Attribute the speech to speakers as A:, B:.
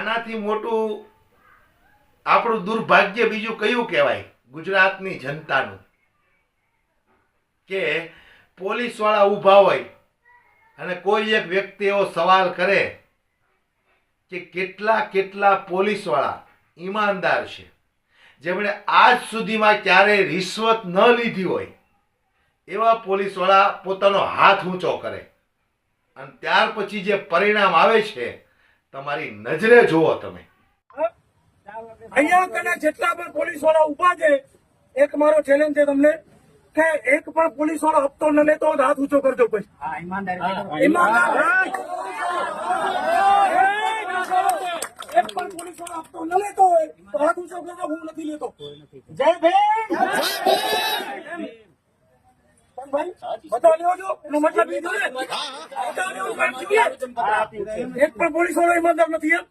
A: આનાથી મોટું આપણું દુર્ભાગ્ય બીજું કયું કહેવાય ગુજરાતની જનતાનું કે પોલીસ વાળા ઊભા હોય અને કોઈ એક વ્યક્તિ એવો સવાલ કરે કે કેટલા પોલીસ વાળા ઈમાનદાર છે જેમણે આજ સુધીમાં ક્યારેય રિશ્વત ન લીધી હોય એવા પોલીસ વાળા પોતાનો હાથ ઊંચો કરે અને ત્યાર પછી જે પરિણામ આવે છે તમારી નજરે જુઓ તમે.
B: અહીંયા કને જેટલા પણ પોલીસ વાળા ઉભા છે, એક મારો ચેલેન્જ છે તમને કે એક પણ પોલીસ વાળો હપ્તો ન લેતો હોય તો હાથ ઊંચો કરજો. પછી એક પણ પોલીસ વાળો હપ્તો ન લેતો હોય તો હાથ ઊંચો કરજો. હું નથી લેતો. જય ભીમ. ભાઈ બધા લેવા દો, એનો મતલબ એ થયો ને. એક પણ પોલીસ વાળો ઈમાનદાર નથી.